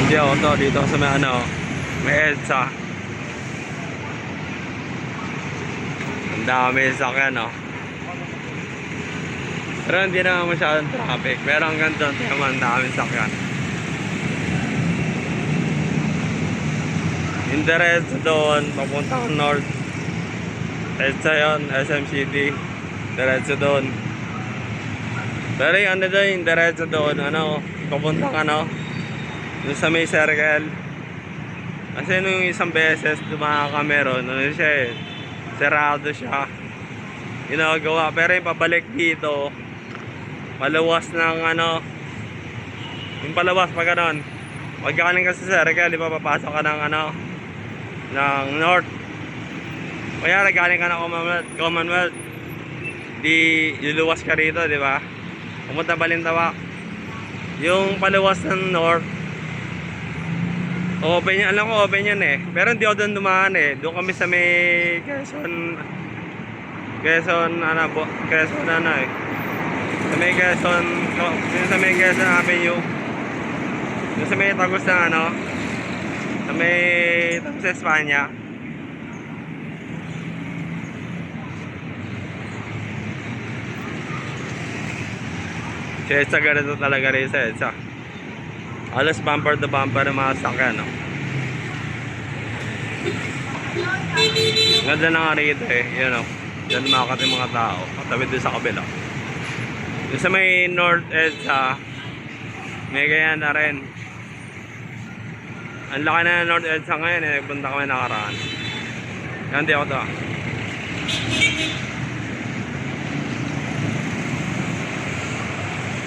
Hindi ako to dito sa may ano, may EDSA. Ang dami sakyan, no. Pero hindi naman masyadong traffic. Pero hanggang doon, ang daming sakyan. Yung diretso doon, papuntang north. EDSA yun, SM City. Diretso doon. Pero yung ano doon, yung diretso doon, ano, papuntang ano, doon sa may circle. Kasi nung isang beses, dumaan kami ron, ano siya eh, sarado siya. Ginagawa, pero yung pabalik dito, palawas ng ano, yung palawas pag ganon, pagkakaling ka sa circle, di ba papasok ka ng ano, ng north. Kaya galing ka ng Commonwealth, di luluwas ka rito, di ba? Pumunta Balintawak. Yung palawas ng north, open yan, alam ko open yan eh. Pero hindi ako doon dumaan eh. Doon kami sa may Quezon ano eh. Sa may Quezon Avenue. Doon sa may tagos ng ano, sa may tagos sa Espanya. Kaya ganito talaga rin sa EDSA. Alas bumper to bumper ng mga sakyan, no? Ganda na nga rito eh, yun o. Diyan makakati mga tao, katawid doon sa kabila. Yung sa may North EDSA, may ganyan na rin. Ang laki na ng North EDSA ngayon eh, nagpunta kami nakaraan. Yan, di ako to.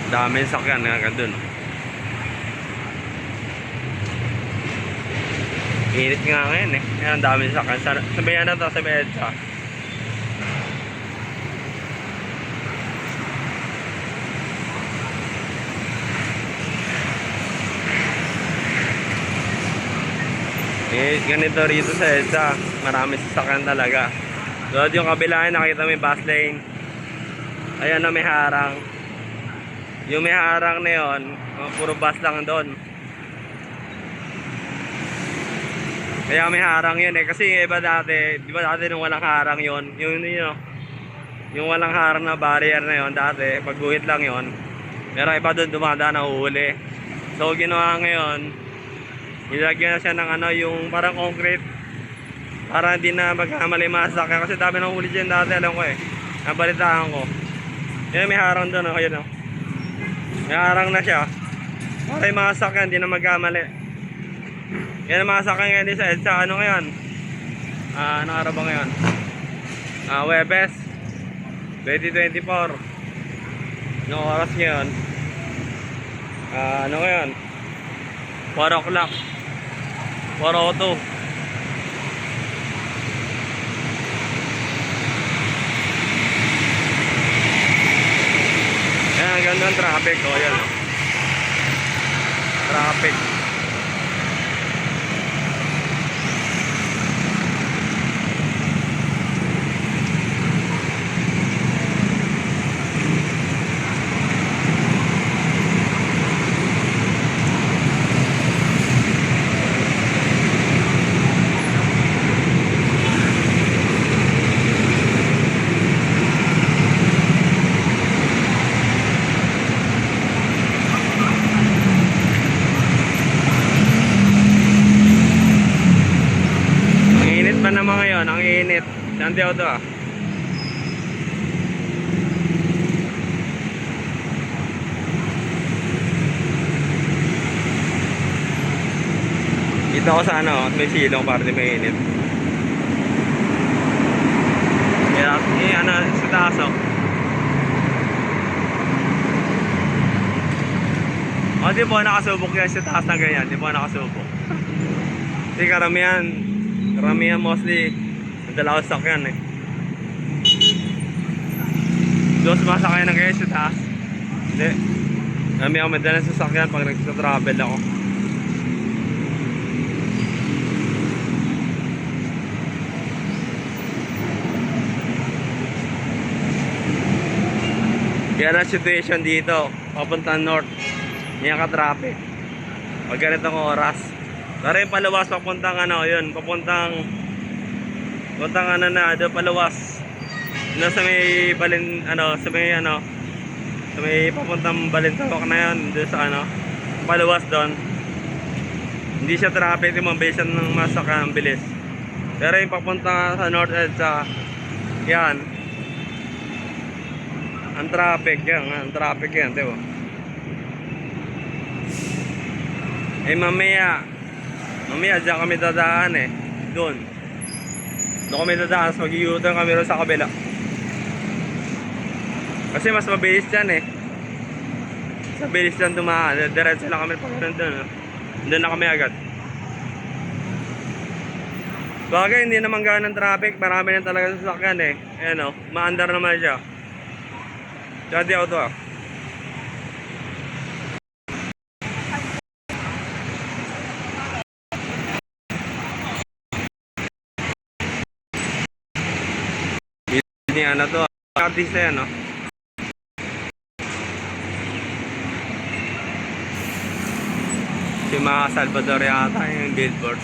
Dami sakyan hanggang dun. Init nga ngayon eh. Yan, ang dami sakyan. Sabayan na to sa EDSA. Eh, ganito rito sa EDSA. Marami sasakyan talaga. Doon yung kabila, nakita mo yung bus lane. Ayan na may harang. Yung may harang na yun, puro bus lang doon. Kaya may harang yun eh. Kasi iba dati, di ba dati nung walang harang yun, yung walang harang na barrier na yun dati, pagguhit lang yun. Pero iba doon dumadaan na uhuli. So ginawa ngayon, nilagyan na siya ng ano, yung parang concrete. Para hindi na magkamali masakyan. Kasi dami ng huli dyan dati, alam ko eh. Nabalitaan ko. Yan may harang doon, ayun o. May harang na siya. Para yung mga sakyan, hindi na magkamali. Yan ang mga sakyan ngayon sa EDSA. Ano ngayon? Anong araw ba ngayon? Webes 2024. Anong oras ngayon? Ano ngayon? 4 o'clock 4:02. Yan, ang ganda ng traffic. O, yan. Traffic. Pa naman ngayon, ang init. Nanti ako to ah. Dito ako sa ano, may silong para di mainit. Kaya, ano, sa taas oh. O, di po nakasubok yan sa taas na ganyan. Di po nakasubok. Kasi karamihan mostly dalawang sakyan eh. Doon sumasakay ng kayo sa taas. Hindi. Kami ako madalang sasakyan pag nagsa-travel ako. Yan ang situation dito papunta north. Yan ka-traffic. Pag ganitong oras. Pero yung paluwas papuntang ano, yun, papuntang ano na, doon paluwas. Na sa may balin, ano, sa may ano, sa may papuntang Balintawak na yun, doon sa ano, paluwas doon. Hindi siya traffic, yung mabilis ng masaka ang bilis. Pero yung papunta sa North EDSA, yan. Ang traffic yan, diba? Eh mamaya dyan kami dadaan eh. Doon kami dadaan, so mag-u-turn kami rin sa kabila. Kasi mas mabilis dyan eh. Mas mabilis dyan dumaan. Diretso lang kami pag doon. Doon na kami agad. Bagay, hindi naman ganang traffic. Marami na talaga sasakyan eh. Ayan o, maandar naman siya. Tsaka di auto ah. Ini ano to, artista yan no. Si mga Salvador yata yung billboard.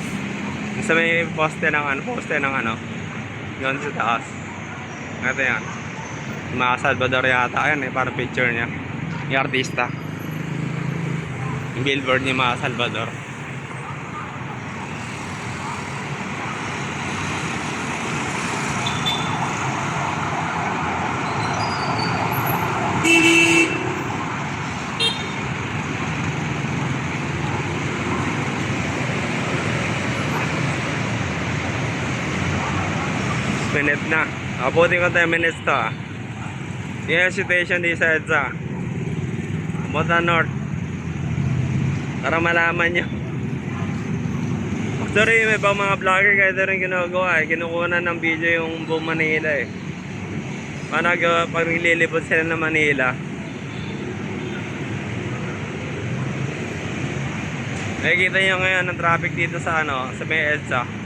Sa may poste ng ano, yun sa taas. Ito yan. Si mga Salvador yata yan eh, para picture niya. Yung artista. Yung billboard ni mga Salvador. Minute na. Abutin ko 10 minutes to ah. Yung situation di sa EDSA. Punta North. Para malaman nyo. Actually, may ibang mga vlogger kahit rin ginagawa eh. Kinukuha ng video yung buong Manila eh. Pag nililibot sila ng Manila. Nakikita nyo ngayon ang traffic dito sa ano, sa may EDSA.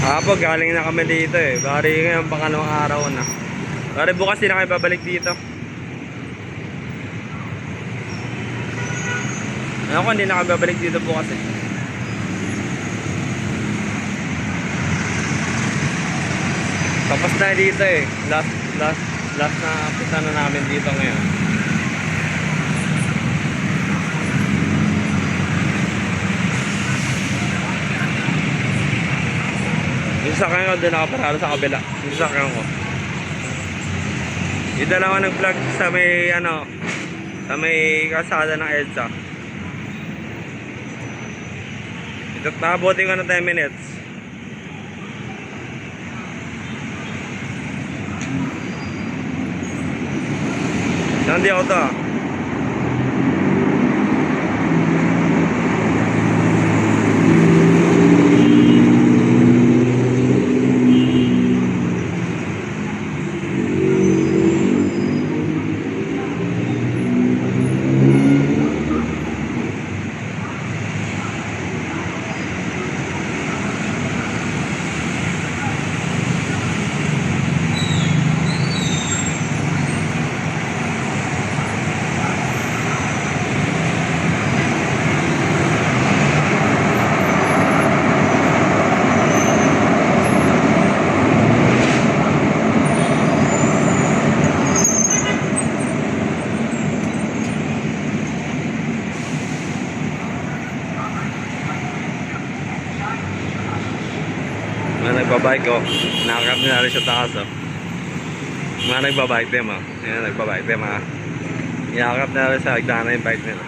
Apo, galing na kami dito eh. Bari ngayon pangalawang araw na. Bari bukas din na kayo babalik dito. Ako hindi na kayo babalik dito bukas eh. Tapos na dito eh. Last na punta na namin dito ngayon. Yung sakyan ko doon nakaparado sa kabila. Yung sakyan ko. Yung dalawa nag-vlog sa may ano, sa may kalsada ng EDSA. Ito nakabutin ko ng 10 minutes. Nandi ako to ah. Mga nagbabike oh. Nakakap nila rin sa taas oh. Mga nagbabike din oh. Ayan, nagbabike din mga. Nakakap nila rin sa hagdanan yung bike nila.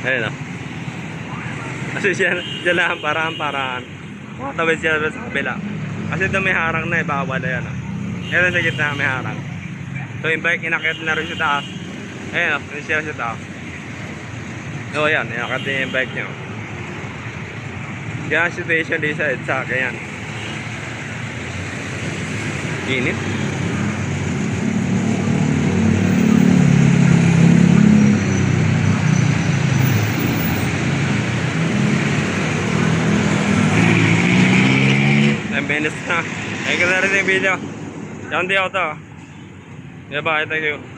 Ayan oh. Kasi siya lang paraan. Makatawid siya sa kabila. Kasi ito may harang na eh. Bawal na yan oh. Ayan sa gitna may harang. So yung bike inakyat na rin sa taas. Ayan o, siya sa taas. So ayan, inakyat din yung bike nyo. Kaya situation din sa EDSA, ganyan. Init. Minutes na. Ay, kasi na rin yung video. Yan di ako to. Diba, thank you.